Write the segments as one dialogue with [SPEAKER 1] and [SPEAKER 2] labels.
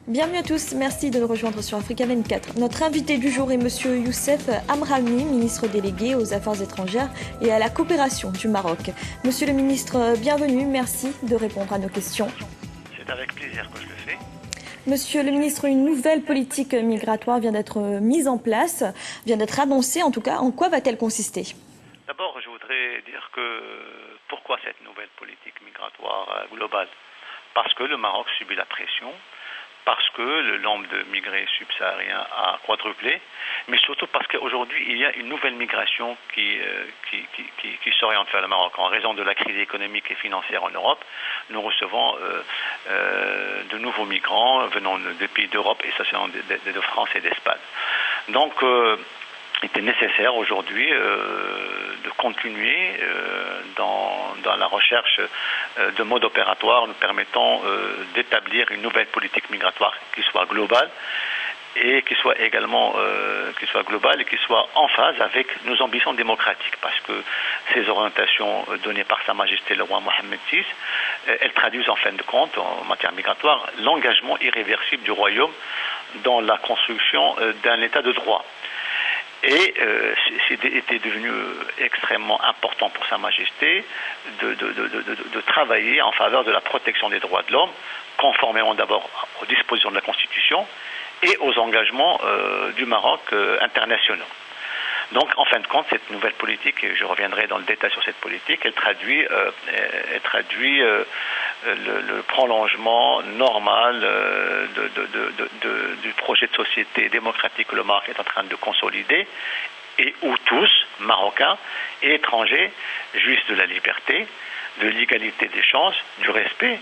[SPEAKER 1] Bienvenue à tous, merci de nous rejoindre sur Africa 24. Notre invité du jour est Monsieur Youssef Amrani, ministre délégué aux Affaires étrangères et à la coopération du Maroc. Monsieur le ministre, bienvenue, merci de répondre à nos questions.
[SPEAKER 2] C'est avec plaisir que je le fais.
[SPEAKER 1] Monsieur le ministre, une nouvelle politique migratoire vient d'être mise en place, vient d'être annoncée en tout cas. En quoi va-t-elle consister ?
[SPEAKER 2] D'abord, je voudrais dire que pourquoi cette nouvelle politique migratoire globale ? Parce que le Maroc subit la pression, parce que le nombre de migrés subsahariens a quadruplé, mais surtout parce qu'aujourd'hui, il y a une nouvelle migration qui s'oriente vers le Maroc. En raison de la crise économique et financière en Europe, nous recevons de nouveaux migrants venant des pays d'Europe, essentiellement de France et d'Espagne. Donc, il était nécessaire aujourd'hui de continuer dans la recherche de modes opératoires nous permettant d'établir une nouvelle politique migratoire qui soit globale et qui soit également globale et qui soit en phase avec nos ambitions démocratiques, parce que ces orientations données par Sa Majesté le roi Mohammed VI, elles traduisent en fin de compte, en matière migratoire, l'engagement irréversible du royaume dans la construction d'un état de droit. Et c'était devenu extrêmement important pour Sa Majesté de travailler en faveur de la protection des droits de l'homme, conformément d'abord aux dispositions de la Constitution et aux engagements du Maroc internationaux. Donc, en fin de compte, cette nouvelle politique, et je reviendrai dans le détail sur cette politique, elle traduit le prolongement normal du projet de société démocratique que le Maroc est en train de consolider, et où tous, Marocains et étrangers, jouissent de la liberté, de l'égalité des chances, du respect,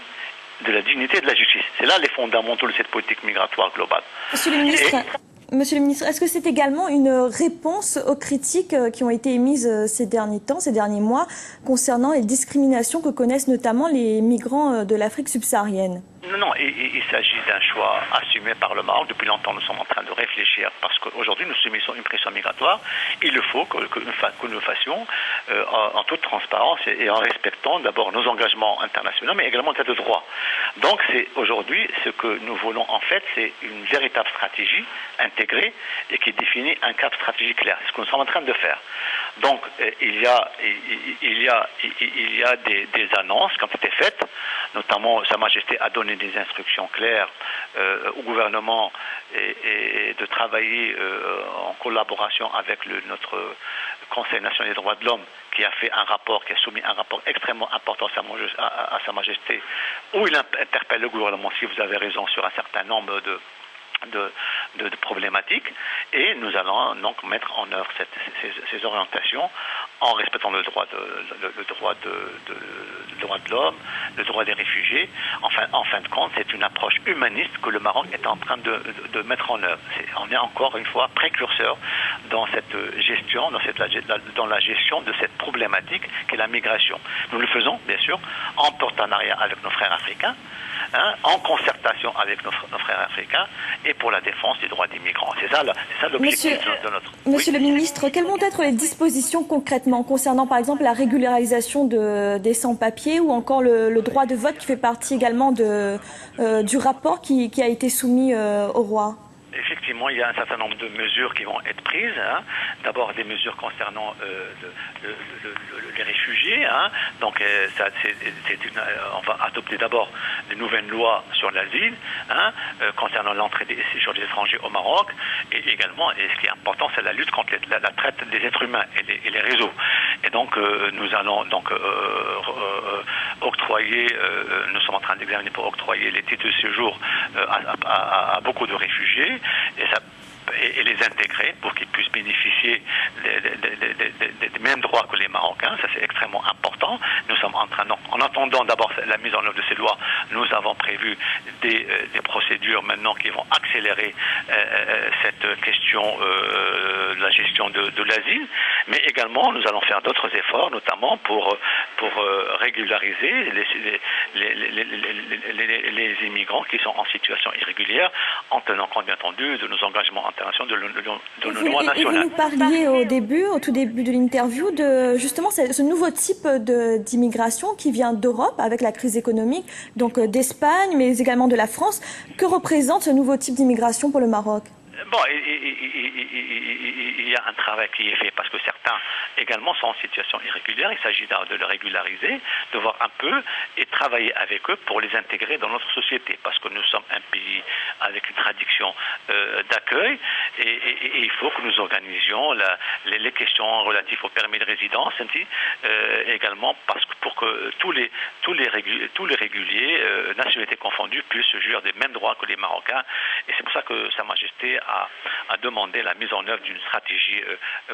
[SPEAKER 2] de la dignité et de la justice. C'est là les fondamentaux de cette politique migratoire globale.
[SPEAKER 1] Monsieur le ministre, est-ce que c'est également une réponse aux critiques qui ont été émises ces derniers temps, ces derniers mois, concernant les discriminations que connaissent notamment les migrants de l'Afrique subsaharienne ?
[SPEAKER 2] Non, il s'agit d'un choix assumé par le Maroc. Depuis longtemps, nous sommes en train de réfléchir, parce qu'aujourd'hui, nous subissons une pression migratoire. Il le faut que nous le fassions en toute transparence et en respectant d'abord nos engagements internationaux, mais également l'état de droit. Donc, c'est aujourd'hui ce que nous voulons en fait, c'est une véritable stratégie intégrée et qui définit un cadre stratégique clair. C'est ce que nous sommes en train de faire. Donc, il y a des annonces qui ont été faites, notamment Sa Majesté a donné des instructions claires au gouvernement et de travailler en collaboration avec notre Conseil national des droits de l'homme, qui a soumis un rapport extrêmement important à Sa Majesté, où il interpelle le gouvernement, si vous avez raison, sur un certain nombre de problématiques, et nous allons donc mettre en œuvre ces orientations en respectant le droit de l'homme, le droit des réfugiés. Enfin, en fin de compte, c'est une approche humaniste que le Maroc est en train de mettre en œuvre. On est encore une fois précurseur dans cette gestion, dans la gestion de cette problématique qu'est la migration. Nous le faisons, bien sûr, en partenariat avec nos frères africains, en concertation avec nos frères africains et pour la défense des droits des migrants. C'est ça l'objectif de notre...
[SPEAKER 1] Monsieur le ministre, quelles vont être les dispositions concrètement concernant par exemple la régularisation des sans-papiers ou encore le droit de vote qui fait partie également du rapport qui a été soumis au roi ?
[SPEAKER 2] Effectivement, il y a un certain nombre de mesures qui vont être prises. D'abord, des mesures concernant les réfugiés. Donc, on va adopter d'abord de nouvelles lois sur l'asile, concernant l'entrée et séjour des étrangers au Maroc. Et également, et ce qui est important, c'est la lutte contre la traite des êtres humains et les réseaux. Et donc, nous allons donc octroyer, nous sommes en train d'examiner pour octroyer les titres de séjour à beaucoup de réfugiés, et les intégrer pour qu'ils puissent bénéficier des mêmes droits que les Marocains. Ça, c'est extrêmement important. Nous sommes en train, donc, en attendant d'abord la mise en œuvre de ces lois, nous avons prévu des procédures maintenant qui vont accélérer cette question de la gestion de l'asile, mais également nous allons faire d'autres efforts, notamment pour régulariser les immigrants qui sont en situation irrégulière, en tenant compte bien entendu de nos engagements internationaux internationaux de nos
[SPEAKER 1] lois
[SPEAKER 2] nationales.
[SPEAKER 1] Et vous nous parliez au tout début de l'interview, de justement ce nouveau type d'immigration qui vient d'Europe avec la crise économique, donc d'Espagne, mais également de la France. Que représente ce nouveau type d'immigration pour le Maroc ?
[SPEAKER 2] Bon, il y a un travail qui est fait parce que certains également sont en situation irrégulière. Il s'agit de le régulariser, de voir un peu et travailler avec eux pour les intégrer dans notre société. Parce que nous sommes un pays avec une tradition d'accueil et il faut que nous organisions les questions relatives au permis de résidence également parce que pour que tous les réguliers, nationalités confondues, puissent jouir des mêmes droits que les Marocains. Et c'est pour ça que Sa Majesté a demandé la mise en œuvre d'une stratégie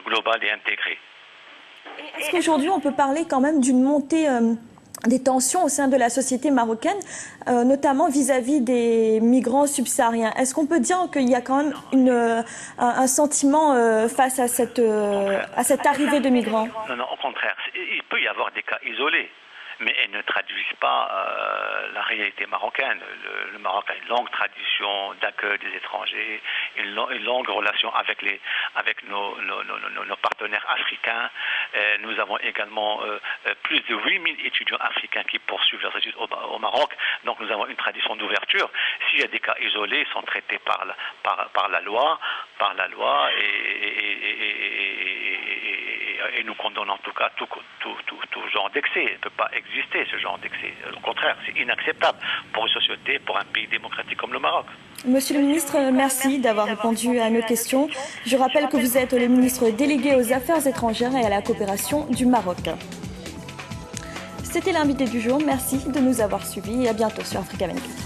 [SPEAKER 2] globale et intégrée.
[SPEAKER 1] Est-ce qu'aujourd'hui on peut parler quand même d'une montée des tensions au sein de la société marocaine, notamment vis-à-vis des migrants subsahariens? Est-ce qu'on peut dire qu'il y a quand même un sentiment face à cette arrivée de migrants?
[SPEAKER 2] Non, au contraire. Il peut y avoir des cas isolés, mais elles ne traduisent pas la réalité marocaine. Le Maroc a une longue tradition d'accueil des étrangers, une longue relation avec nos partenaires africains. Nous avons également plus de 8000 étudiants africains qui poursuivent leurs études au Maroc, donc nous avons une tradition d'ouverture. S'il y a des cas isolés, ils sont traités par la loi, et nous condamnons en tout cas tout genre d'excès. Il ne peut pas exister ce genre d'excès. Au contraire, c'est inacceptable pour une société, pour un pays démocratique comme le Maroc.
[SPEAKER 1] Monsieur le ministre, merci d'avoir répondu à nos questions. Je rappelle que vous êtes le ministre délégué aux Affaires étrangères et à la coopération du Maroc. C'était l'invité du jour. Merci de nous avoir suivis et à bientôt sur Africa 24.